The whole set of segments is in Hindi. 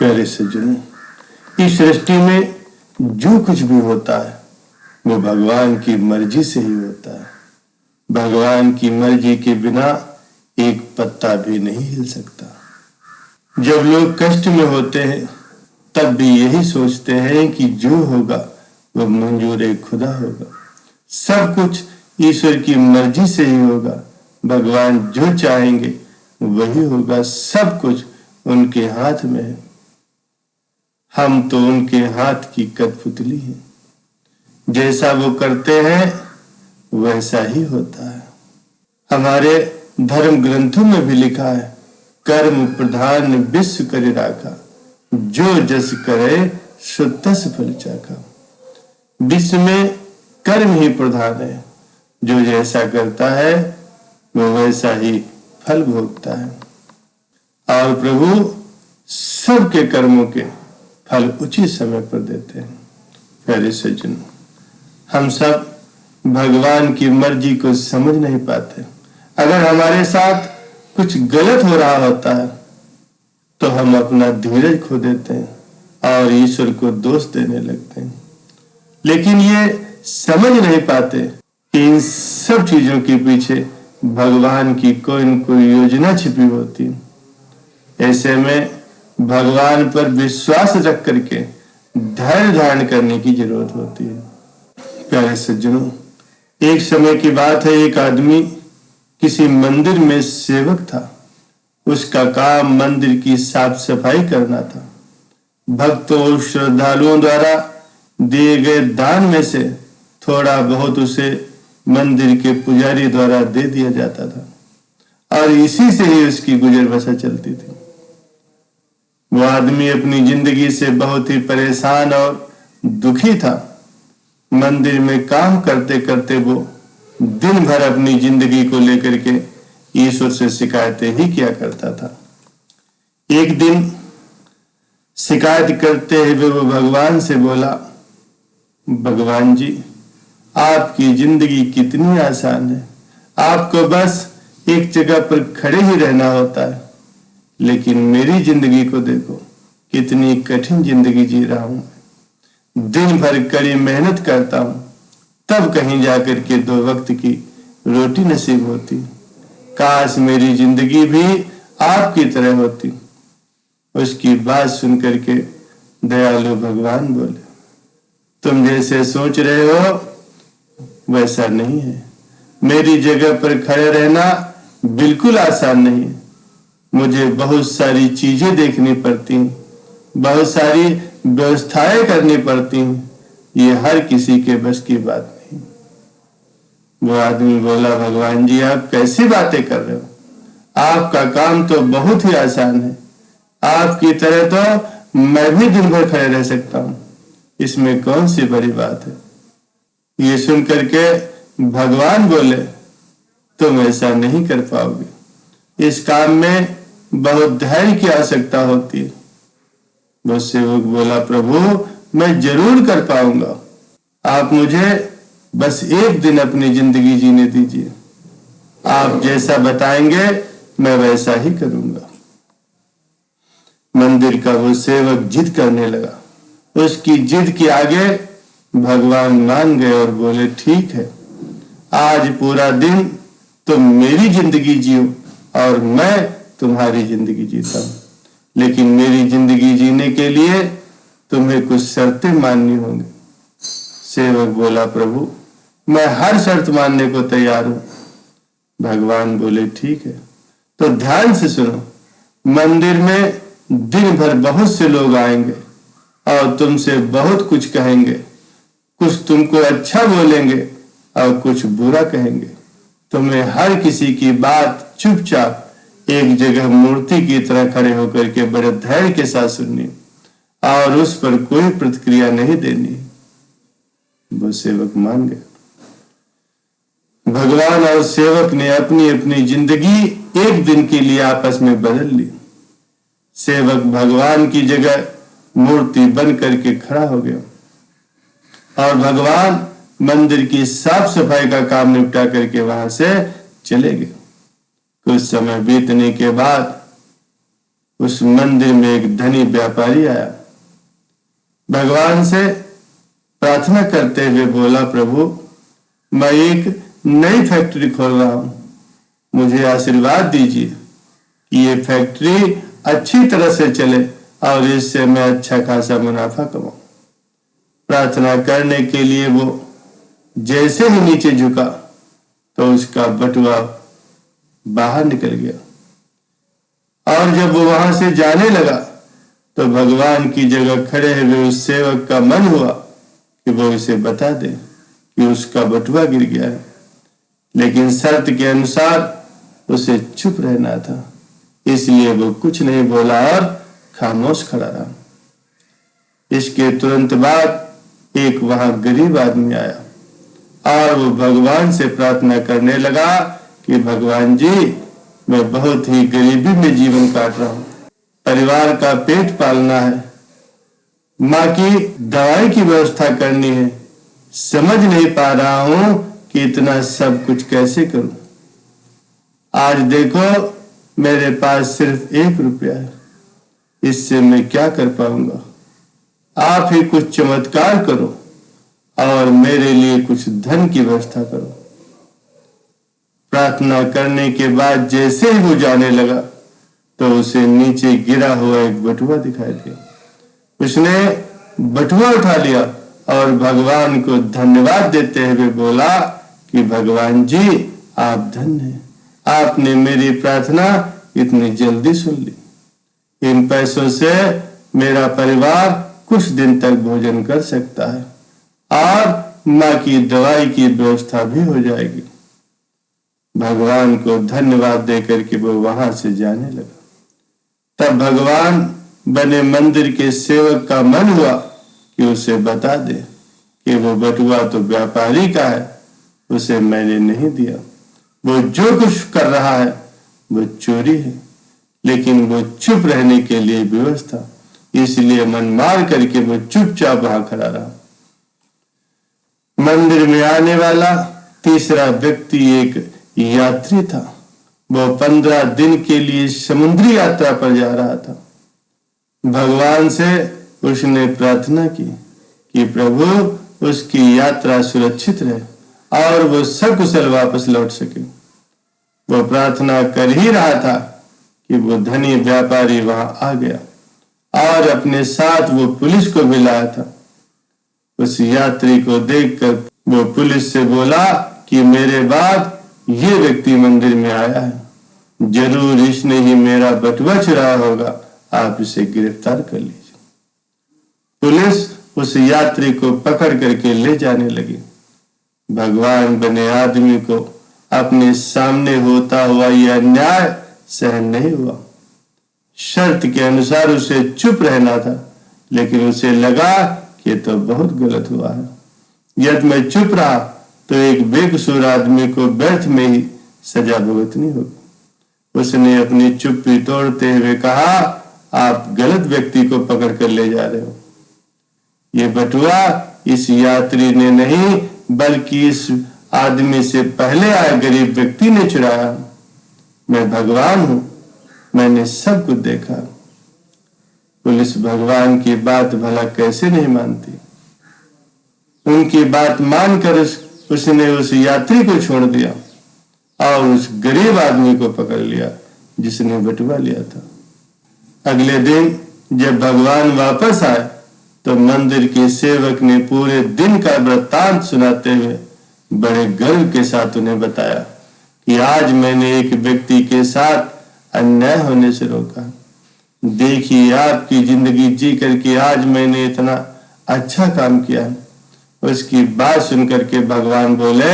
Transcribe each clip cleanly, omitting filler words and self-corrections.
प्यारे सज्जनों, इस सृष्टि में जो कुछ भी होता है वो भगवान की मर्जी से ही होता है। भगवान की मर्जी के बिना एक पत्ता भी नहीं हिल सकता। जब लोग कष्ट में होते हैं तब भी यही सोचते हैं कि जो होगा वह मंजूर खुदा होगा। सब कुछ ईश्वर की मर्जी से ही होगा। भगवान जो चाहेंगे वही होगा। सब कुछ उनके हाथ में है। हम तो उनके हाथ की कठपुतली हैं। जैसा वो करते हैं वैसा ही होता है। हमारे धर्म ग्रंथों में भी लिखा है, कर्म प्रधान विश्व करे राखा, जो जस करे सो तस फल चाखा। विश्व में कर्म ही प्रधान है। जो जैसा करता है वो वैसा ही फल भोगता है। और प्रभु सबके कर्मों के फल उचित समय पर देते हैं। प्यारे सज्जनों, हम सब भगवान की मर्जी को समझ नहीं पाते। अगर हमारे साथ कुछ गलत हो रहा होता है तो हम अपना धीरज खो देते हैं और ईश्वर को दोष देने लगते हैं। लेकिन ये समझ नहीं पाते कि इन सब चीजों के पीछे भगवान की कोई न कोई योजना छिपी होती है। ऐसे में भगवान पर विश्वास रख करके धैर्य धारण करने की जरूरत होती है। प्यारे सज्जनों, एक समय की बात है, एक आदमी किसी मंदिर में सेवक था। उसका काम मंदिर की साफ सफाई करना था। भक्तों और श्रद्धालुओं द्वारा दिए गए दान में से थोड़ा बहुत उसे मंदिर के पुजारी द्वारा दे दिया जाता था और इसी से ही उसकी गुजर बसर चलती थी। वो आदमी अपनी जिंदगी से बहुत ही परेशान और दुखी था। मंदिर में काम करते करते वो दिन भर अपनी जिंदगी को लेकर के ईश्वर से शिकायतें ही किया करता था। एक दिन शिकायत करते हुए वो भगवान से बोला, भगवान जी, आपकी जिंदगी कितनी आसान है। आपको बस एक जगह पर खड़े ही रहना होता है, लेकिन मेरी जिंदगी को देखो, कितनी कठिन जिंदगी जी रहा हूं। दिन भर कड़ी मेहनत करता हूं, तब कहीं जाकर के 2 वक्त की रोटी नसीब होती। काश मेरी जिंदगी भी आपकी तरह होती। उसकी बात सुनकर के दयालु भगवान बोले, तुम जैसे सोच रहे हो वैसा नहीं है। मेरी जगह पर खड़े रहना बिल्कुल आसान नहीं है। मुझे बहुत सारी चीजें देखनी पड़ती, बहुत सारी व्यवस्थाएं करनी पड़ती। ये हर किसी के बस की बात नहीं। वो आदमी बोला, भगवान जी, आप कैसी बातें कर रहे हो? आपका काम तो बहुत ही आसान है। आपकी तरह तो मैं भी दिन भर खड़े रह सकता हूं। इसमें कौन सी बड़ी बात है? ये सुन करके भगवान बोले, तुम ऐसा नहीं कर पाओगे। इस काम में बहुत धैर्य की आवश्यकता होती है। वो सेवक बोला, प्रभु, मैं जरूर कर पाऊंगा। आप मुझे बस एक दिन अपनी जिंदगी जीने दीजिए। आप जैसा बताएंगे मैं वैसा ही करूंगा। मंदिर का वो सेवक जिद करने लगा। उसकी जिद के आगे भगवान मान गए और बोले, ठीक है, आज पूरा दिन तुम मेरी जिंदगी जियो और मैं तुम्हारी जिंदगी जीता हूं। लेकिन मेरी जिंदगी जीने के लिए तुम्हें कुछ शर्तें माननी होंगी। सेवक बोला, प्रभु, मैं हर शर्त मानने को तैयार हूं। भगवान बोले, ठीक है, तो ध्यान से सुनो। मंदिर में दिन भर बहुत से लोग आएंगे और तुमसे बहुत कुछ कहेंगे। कुछ तुमको अच्छा बोलेंगे और कुछ बुरा कहेंगे। तुम्हें हर किसी की बात चुपचाप एक जगह मूर्ति की तरह खड़े होकर के बड़े धैर्य के साथ सुननी और उस पर कोई प्रतिक्रिया नहीं देनी। वो सेवक मान गया। भगवान और सेवक ने अपनी अपनी जिंदगी एक दिन के लिए आपस में बदल ली। सेवक भगवान की जगह मूर्ति बन करके खड़ा हो गया और भगवान मंदिर की साफ सफाई का काम निपटा करके वहां से चले गए। कुछ समय बीतने के बाद उस मंदिर में एक धनी व्यापारी आया, भगवान से प्रार्थना करते हुए बोला, प्रभु मैं एक नई फैक्ट्री खोल रहा हूं, मुझे आशीर्वाद दीजिए कि ये फैक्ट्री अच्छी तरह से चले और इससे मैं अच्छा खासा मुनाफा कमाऊं। प्रार्थना करने के लिए वो जैसे ही नीचे झुका तो उसका बटुआ बाहर निकल गया और जब वो वहां से जाने लगा तो भगवान की जगह खड़े हुए उस सेवक का मन हुआ कि वो इसे बता दे कि उसका बटुआ गिर गया है, लेकिन शर्त के अनुसार उसे चुप रहना था, इसलिए वो कुछ नहीं बोला और खामोश खड़ा रहा। इसके तुरंत बाद एक वहां गरीब आदमी आया और वो भगवान से प्रार्थना करने लगा कि भगवान जी मैं बहुत ही गरीबी में जीवन काट रहा हूं, परिवार का पेट पालना है, माँ की दवाई की व्यवस्था करनी है, समझ नहीं पा रहा हूं कि इतना सब कुछ कैसे करूं। आज देखो मेरे पास सिर्फ 1 रुपया है, इससे मैं क्या कर पाऊंगा। आप ही कुछ चमत्कार करो और मेरे लिए कुछ धन की व्यवस्था करो। प्रार्थना करने के बाद जैसे ही वो जाने लगा तो उसे नीचे गिरा हुआ एक बटुआ दिखाई दिया। उसने बटुआ उठा लिया और भगवान को धन्यवाद देते हुए बोला कि भगवान जी आप धन्य हैं, आपने मेरी प्रार्थना इतनी जल्दी सुन ली। इन पैसों से मेरा परिवार कुछ दिन तक भोजन कर सकता है और माँ की दवाई की व्यवस्था भी हो जाएगी। भगवान को धन्यवाद देकर के वो वहां से जाने लगा। तब भगवान बने मंदिर के सेवक का मन हुआ कि उसे बता दे कि वो बटुआ तो व्यापारी का है, उसे मैंने नहीं दिया। वो जो कुछ कर रहा है वो चोरी है, लेकिन वो चुप रहने के लिए व्यवस्था, इसलिए मन मार करके वो चुपचाप वहां खड़ा रहा। मंदिर में आने वाला तीसरा व्यक्ति एक यात्री था। वो 15 दिन के लिए समुद्री यात्रा पर जा रहा था। भगवान से उसने प्रार्थना की कि प्रभु उसकी यात्रा सुरक्षित रहे और वो सकुशल वापस लौट सके। वो प्रार्थना कर ही रहा था कि वो धनी व्यापारी वहां आ गया और अपने साथ वो पुलिस को भी लाया था। उस यात्री को देखकर वो पुलिस से बोला कि मेरे बाद ये व्यक्ति मंदिर में आया है, जरूर इसने ही मेरा बटुआ चुराया होगा, आप इसे गिरफ्तार कर लीजिए। पुलिस उस यात्री को पकड़ करके ले जाने लगी। भगवान बने आदमी को अपने सामने होता हुआ यह अन्याय सहन नहीं हुआ। शर्त के अनुसार उसे चुप रहना था, लेकिन उसे लगा कि ये तो बहुत गलत हुआ है। यदि मैं चुप रहा तो एक बेकसूर आदमी को व्यर्थ में ही सजा भुगतनी होगी। उसने अपनी चुप्पी तोड़ते हुए कहा, आप गलत व्यक्ति को पकड़ कर ले जा रहे हो। ये बटुआ इस यात्री ने नहीं बल्कि इस आदमी से पहले आए गरीब व्यक्ति ने चुराया। मैं भगवान हूं, मैंने सब कुछ देखा। पुलिस भगवान की बात भला कैसे नहीं मानती। उनकी बात मानकर उसने उस यात्री को छोड़ दिया और उस गरीब आदमी को पकड़ लिया जिसने बटुआ लिया था। अगले दिन जब भगवान वापस आए तो मंदिर के सेवक ने पूरे दिन का वृत्तांत सुनाते हुए बड़े गर्व के साथ उन्हें बताया कि आज मैंने एक व्यक्ति के साथ अन्याय होने से रोका। देखिए आपकी जिंदगी जी करके आज मैंने इतना अच्छा काम किया। उसकी बात सुनकर के भगवान बोले,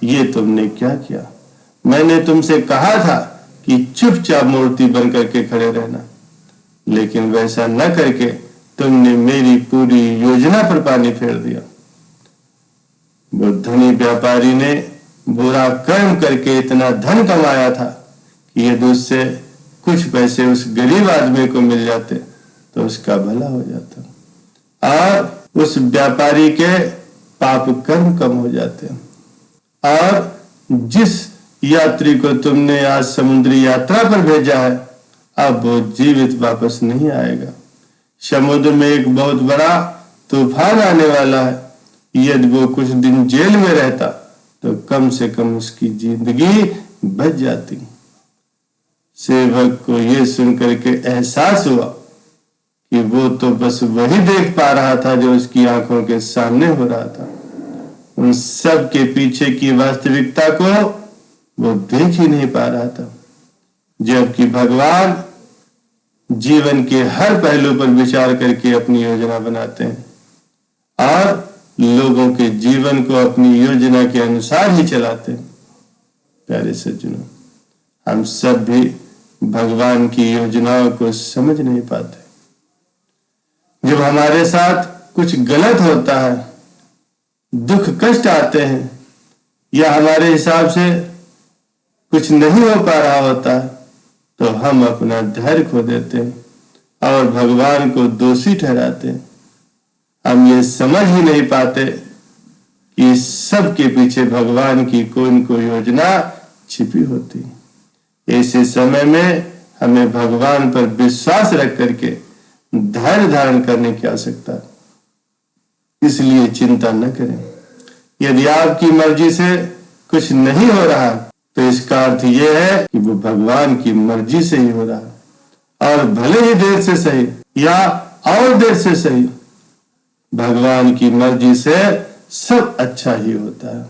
ये तुमने क्या किया? मैंने तुमसे कहा था कि चुपचाप मूर्ति बन करके खड़े रहना, लेकिन वैसा न करके तुमने मेरी पूरी योजना पर पानी फेर दिया। वो धनी व्यापारी ने बुरा कर्म करके इतना धन कमाया था कि यदि उससे कुछ पैसे उस गरीब आदमी को मिल जाते तो उसका भला हो जाता और उस व्यापारी के पाप कर्म कम हो जाते। और जिस यात्री को तुमने आज समुद्री यात्रा पर भेजा है, अब वो जीवित वापस नहीं आएगा। समुद्र में एक बहुत बड़ा तूफान आने वाला है। यदि वो कुछ दिन जेल में रहता तो कम से कम उसकी जिंदगी बच जाती। सेवक को यह सुनकर के एहसास हुआ कि वो तो बस वही देख पा रहा था जो उसकी आंखों के सामने हो रहा था। उन सब के पीछे की वास्तविकता को वो देख ही नहीं पा रहा था। जबकि भगवान जीवन के हर पहलू पर विचार करके अपनी योजना बनाते हैं और लोगों के जीवन को अपनी योजना के अनुसार ही चलाते हैं। प्यारे सज्जनों, हम सब भी भगवान की योजनाओं को समझ नहीं पाते। जब हमारे साथ कुछ गलत होता है, दुख कष्ट आते हैं या हमारे हिसाब से कुछ नहीं हो पा रहा होता, तो हम अपना धैर्य खो देते हैं और भगवान को दोषी ठहराते हैं। हम ये समझ ही नहीं पाते कि सब के पीछे भगवान की कोई न कोई योजना छिपी होती है। ऐसे समय में हमें भगवान पर विश्वास रख करके धैर्य धारण करने की आवश्यकता है। इसलिए चिंता न करें। यदि आपकी मर्जी से कुछ नहीं हो रहा तो इसका अर्थ यह है कि वो भगवान की मर्जी से ही हो रहा है, और भले ही देर से सही या और देर से सही, भगवान की मर्जी से सब अच्छा ही होता है।